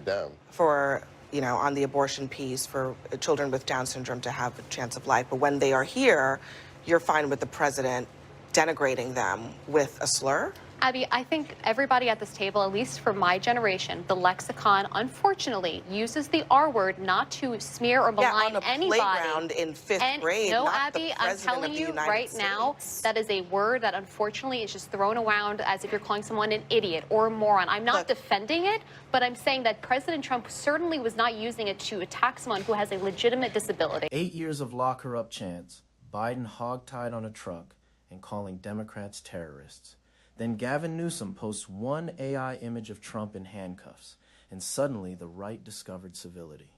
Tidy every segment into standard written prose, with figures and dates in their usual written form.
it down. For, on the abortion piece, for children with Down syndrome to have a chance of life. But when they are here, you're fine with the president denigrating them with a slur? Abby, I think everybody at this table, at least for my generation, the lexicon, unfortunately, uses the R word not to smear or malign anybody. Playground in fifth grade, no, not Abby, the I'm president telling of the you United right States. now, that is a word that unfortunately is just thrown around as if you're calling someone an idiot or a moron. I'm not defending it, but I'm saying that President Trump certainly was not using it to attack someone who has a legitimate disability. 8 years of lock her up chants, Biden hogtied on a truck, and calling Democrats terrorists. Then Gavin Newsom posts one AI image of Trump in handcuffs, and suddenly the right discovered civility.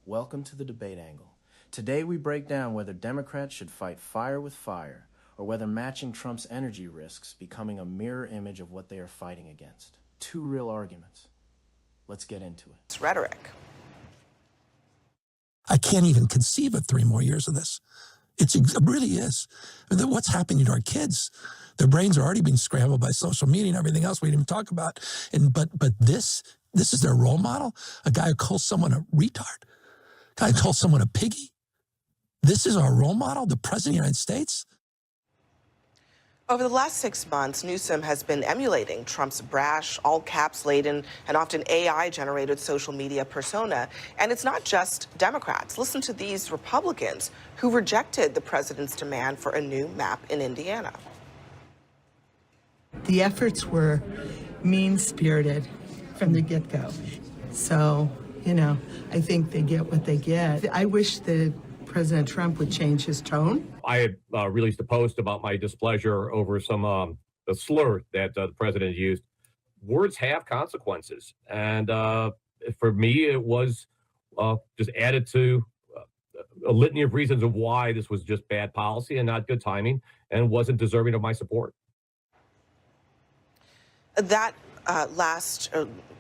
Welcome to the debate angle. Today we break down whether Democrats should fight fire with fire, or whether matching Trump's energy risks becoming a mirror image of what they are fighting against. Two real arguments. Let's get into it. It's rhetoric. I can't even conceive of 3 more years of this. It really is. What's happening to our kids? Their brains are already being scrambled by social media and everything else we didn't even talk about. But this is their role model? A guy who calls someone a retard? A guy who calls someone a piggy? This is our role model, the president of the United States? Over the last 6 months, Newsom has been emulating Trump's brash, all-caps-laden, and often AI-generated social media persona. And it's not just Democrats. Listen to these Republicans who rejected the president's demand for a new map in Indiana. The efforts were mean-spirited from the get-go. So, I think they get what they get. I wish that President Trump would change his tone. I had released a post about my displeasure over some the slur that the president used. Words have consequences, and for me, it was just added to a litany of reasons of why this was just bad policy and not good timing, and wasn't deserving of my support. That last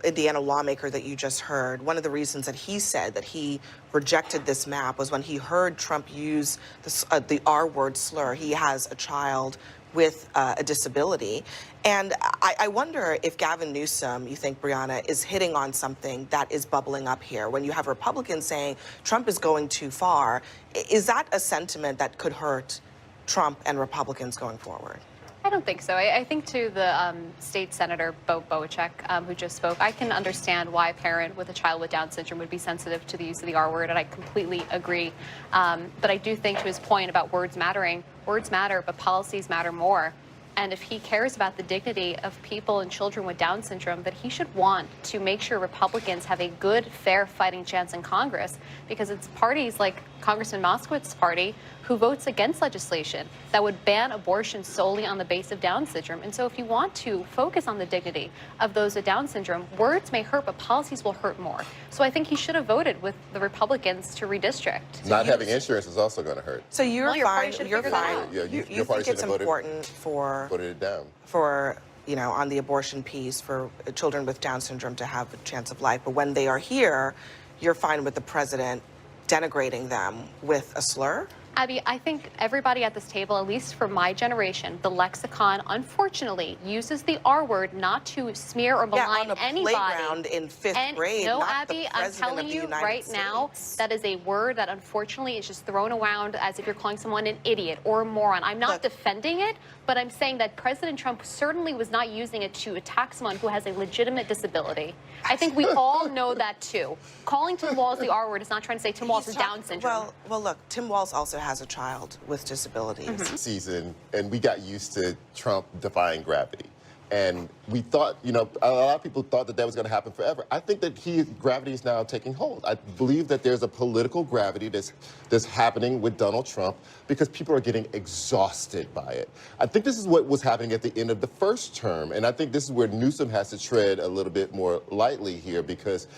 Indiana lawmaker that you just heard, one of the reasons that he said that he rejected this map was when he heard Trump use the R-word slur. He has a child with a disability. And I wonder if Gavin Newsom, you think, Brianna, is hitting on something that is bubbling up here. When you have Republicans saying Trump is going too far, is that a sentiment that could hurt Trump and Republicans going forward? I don't think so. I think to the state senator, Bo Boachek, who just spoke, I can understand why a parent with a child with Down syndrome would be sensitive to the use of the R word, and I completely agree. But I do think to his point about words mattering, words matter, but policies matter more. And if he cares about the dignity of people and children with Down syndrome, that he should want to make sure Republicans have a good, fair fighting chance in Congress, because it's parties like Congressman Moskowitz's party who votes against legislation that would ban abortion solely on the basis of Down syndrome. And so if you want to focus on the dignity of those with Down syndrome, words may hurt, but policies will hurt more. So I think he should have voted with the Republicans to redistrict. Not having insurance is also going to hurt. So you're fine. You're fine. Yeah, you your party think it's should have important for voted it down. For on the abortion piece, for children with Down syndrome to have a chance of life. But when they are here, you're fine with the president denigrating them with a slur? Abby, I think everybody at this table, at least for my generation, the lexicon, unfortunately, uses the R word not to smear or malign anybody. Playground in fifth grade, no, not Abby, the I'm president telling of the you United right States. now, that is a word that unfortunately is just thrown around as if you're calling someone an idiot or a moron. I'm not defending it, but I'm saying that President Trump certainly was not using it to attack someone who has a legitimate disability. I think we all know that too. Calling Tim Walz the R word is not trying to say Tim Walz has Down syndrome. Well, look, Tim Walz also has a child with disabilities. Season, and we got used to Trump defying gravity. And we thought, a lot of people thought that was going to happen forever. I think that gravity is now taking hold. I believe that there's a political gravity that's happening with Donald Trump because people are getting exhausted by it. I think this is what was happening at the end of the first term, and I think this is where Newsom has to tread a little bit more lightly here, because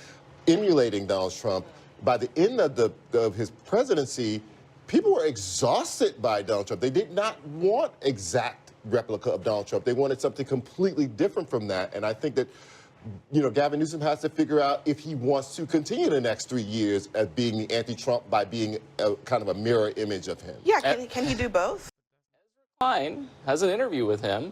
emulating Donald Trump, by the end of his presidency, people were exhausted by Donald Trump. They did not want exact replica of Donald Trump. They wanted something completely different from that. And I think that, Gavin Newsom has to figure out if he wants to continue the next 3 years as being the anti-Trump by being kind of a mirror image of him. Yeah, can he do both? Has an interview with him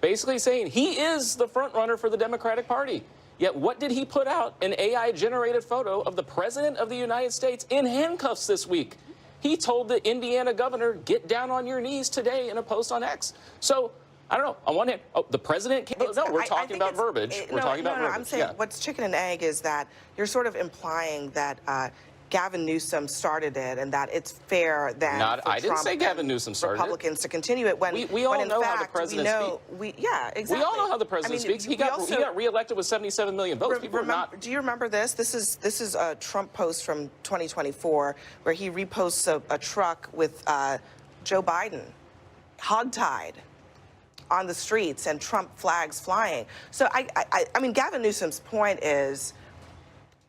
basically saying he is the front runner for the Democratic Party. Yet what did he put out? An AI-generated photo of the President of the United States in handcuffs this week. He told the Indiana governor, get down on your knees today in a post on X. So, I don't know. On one hand, the president can't. No, we're talking about verbiage. We're talking about verbiage. I'm saying what's chicken and egg is that you're sort of implying that Gavin Newsom started it and that it's fair then I didn't say Gavin Newsom started Republicans to continue it when we all when in know fact, how the president speaks. Yeah, exactly. We all know how the president speaks. He got reelected with 77 million votes. People are not. Do you remember this? This is a Trump post from 2024 where he reposts a truck with Joe Biden hogtied on the streets and Trump flags flying. So I mean, Gavin Newsom's point is,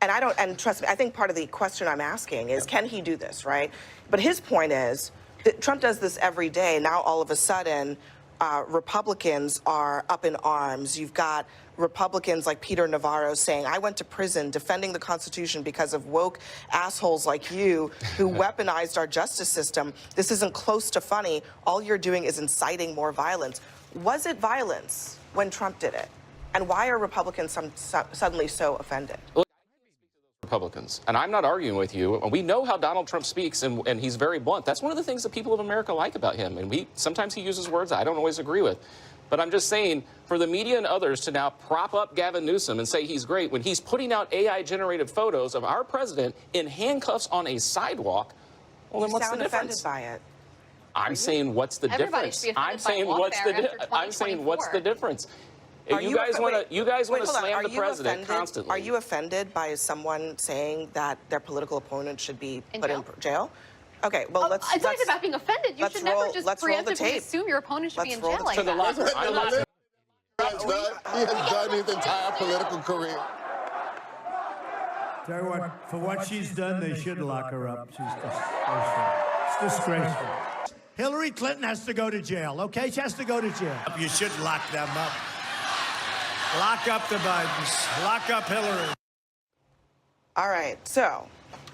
and trust me, I think part of the question I'm asking is, can he do this, right? But his point is that Trump does this every day. Now all of a sudden, Republicans are up in arms. You've got Republicans like Peter Navarro saying, I went to prison defending the Constitution because of woke assholes like you who weaponized our justice system. This isn't close to funny. All you're doing is inciting more violence. Was it violence when Trump did it? And why are Republicans suddenly so offended? Republicans. And I'm not arguing with you. We know how Donald Trump speaks, and he's very blunt. That's one of the things that people of America like about him. And sometimes he uses words I don't always agree with. But I'm just saying, for the media and others to now prop up Gavin Newsom and say he's great when he's putting out AI-generated photos of our president in handcuffs on a sidewalk, well, then what's the difference? Offended by it. I'm saying, what's the difference? I'm saying, what's the difference? You guys want to slam the president constantly. Are you offended by someone saying that their political opponent should be put in jail? Okay, well, let's. It's not even about being offended. You should never just preemptively assume your opponent should be in jail like that. He has done his entire political career. Tell you what, for what she's done, they should lock her up. She's disgraceful. Hillary Clinton has to go to jail, okay? She has to go to jail. You should lock them up. Lock up the Bidens. Lock up Hillary. All right, so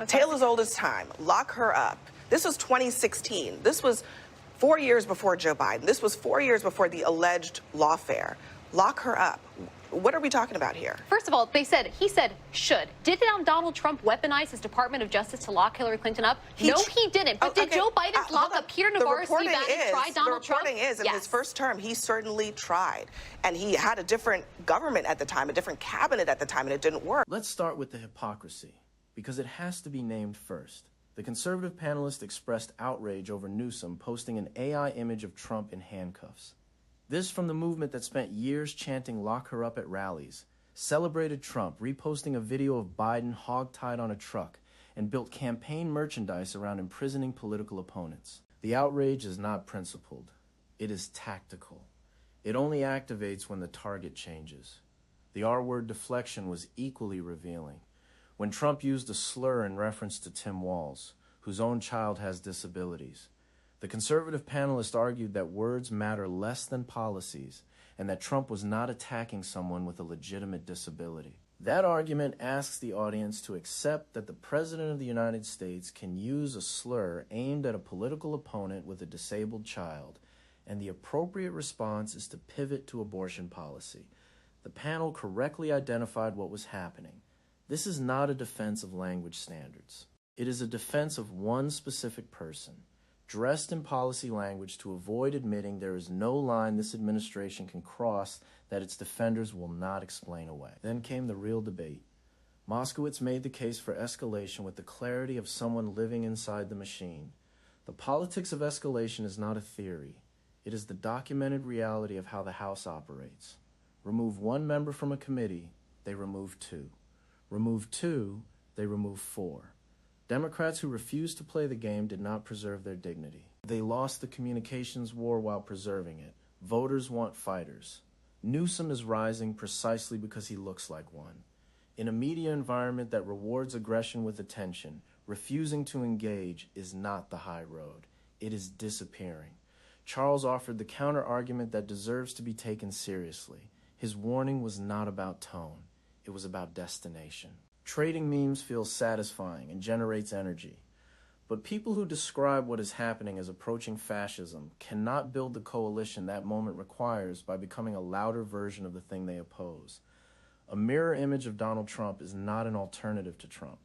tale as old as time. Lock her up. This was 2016. This was 4 years before Joe Biden. This was 4 years before the alleged lawfare. Lock her up. What are we talking about here? First of all, he said should. Did Donald Trump weaponize his Department of Justice to lock Hillary Clinton up? No, he didn't. But did Joe Biden lock up Peter Navarro, Steve Bannon, try Donald Trump? The reporting is, in his first term, he certainly tried. And he had a different government at the time, a different cabinet at the time, and it didn't work. Let's start with the hypocrisy, because it has to be named first. The conservative panelist expressed outrage over Newsom posting an AI image of Trump in handcuffs. This from the movement that spent years chanting "lock her up" at rallies, celebrated Trump reposting a video of Biden hogtied on a truck, and built campaign merchandise around imprisoning political opponents. The outrage is not principled. It is tactical. It only activates when the target changes. The R-word deflection was equally revealing. When Trump used a slur in reference to Tim Walz, whose own child has disabilities, the conservative panelist argued that words matter less than policies and that Trump was not attacking someone with a legitimate disability. That argument asks the audience to accept that the President of the United States can use a slur aimed at a political opponent with a disabled child, and the appropriate response is to pivot to abortion policy. The panel correctly identified what was happening. This is not a defense of language standards. It is a defense of one specific person, dressed in policy language to avoid admitting there is no line this administration can cross that its defenders will not explain away. Then came the real debate. Moskowitz made the case for escalation with the clarity of someone living inside the machine. The politics of escalation is not a theory. It is the documented reality of how the House operates. Remove one member from a committee, they remove two. Remove two, they remove four. Democrats who refused to play the game did not preserve their dignity. They lost the communications war while preserving it. Voters want fighters. Newsom is rising precisely because he looks like one. In a media environment that rewards aggression with attention, refusing to engage is not the high road. It is disappearing. Charles offered the counter-argument that deserves to be taken seriously. His warning was not about tone. It was about destination. Trading memes feels satisfying and generates energy. But people who describe what is happening as approaching fascism cannot build the coalition that moment requires by becoming a louder version of the thing they oppose. A mirror image of Donald Trump is not an alternative to Trump.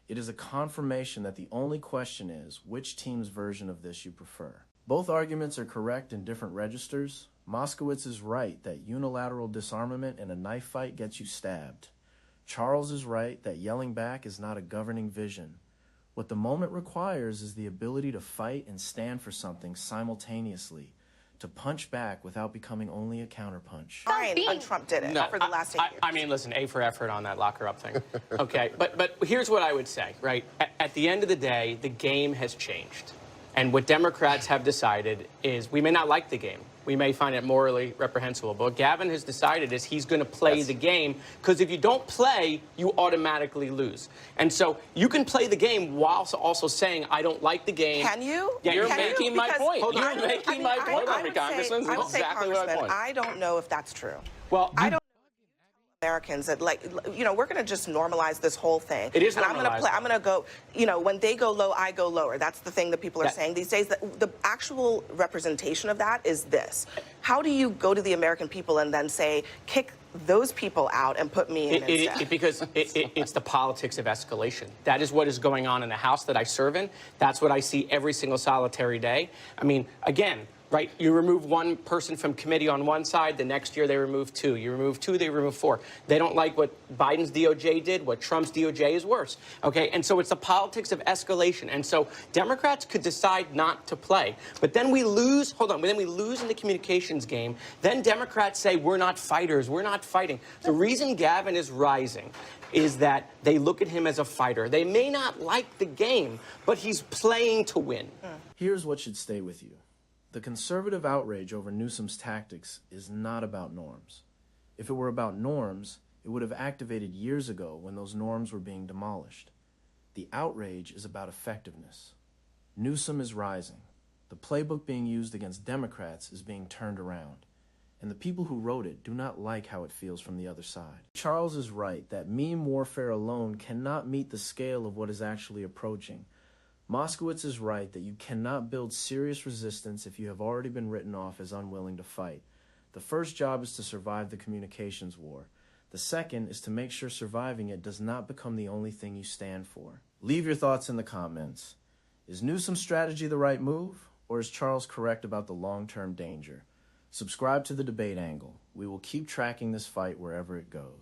It is a confirmation that the only question is which team's version of this you prefer. Both arguments are correct in different registers. Moskowitz is right that unilateral disarmament in a knife fight gets you stabbed. Charles is right that yelling back is not a governing vision. What the moment requires is the ability to fight and stand for something simultaneously, to punch back without becoming only a counterpunch. Fine, Trump did it for the last 8 years. I mean, listen, A for effort on that locker up thing. Okay, but here's what I would say, right? At the end of the day, the game has changed. And what Democrats have decided is we may not like the game. We may find it morally reprehensible. But what Gavin has decided is he's going to play the game, because if you don't play, you automatically lose. And so you can play the game while also saying, I don't like the game. Can you? Yeah, you're making my point. I Congressman. would say, Exactly what my point. I don't know if that's true. Well, I don't know Americans that, like, you know, we're going to just normalize this whole thing. It is and normalized. I'm going to go, you know, when they go low, I go lower. That's the thing that people are saying these days. That the actual representation of that is this. How do you go to the American people and then say, kick those people out and put me in instead? Because it's the politics of escalation. That is what is going on in the House that I serve in. That's what I see every single solitary day. I mean, again, right, you remove one person from committee on one side, the next year they remove two. You remove two, they remove four. They don't like what Biden's DOJ did, what Trump's DOJ is worse. Okay, and so it's the politics of escalation. And so Democrats could decide not to play. But then we lose, but then we lose in the communications game. Then Democrats say, we're not fighters, we're not fighting. The reason Gavin is rising is that they look at him as a fighter. They may not like the game, but he's playing to win. Here's what should stay with you. The conservative outrage over Newsom's tactics is not about norms. If it were about norms, it would have activated years ago when those norms were being demolished. The outrage is about effectiveness. Newsom is rising. The playbook being used against Democrats is being turned around. And the people who wrote it do not like how it feels from the other side. Charles is right that meme warfare alone cannot meet the scale of what is actually approaching. Moskowitz is right that you cannot build serious resistance if you have already been written off as unwilling to fight. The first job is to survive the communications war. The second is to make sure surviving it does not become the only thing you stand for. Leave your thoughts in the comments. Is Newsom's strategy the right move, or is Charles correct about the long-term danger? Subscribe to The Debate Angle. We will keep tracking this fight wherever it goes.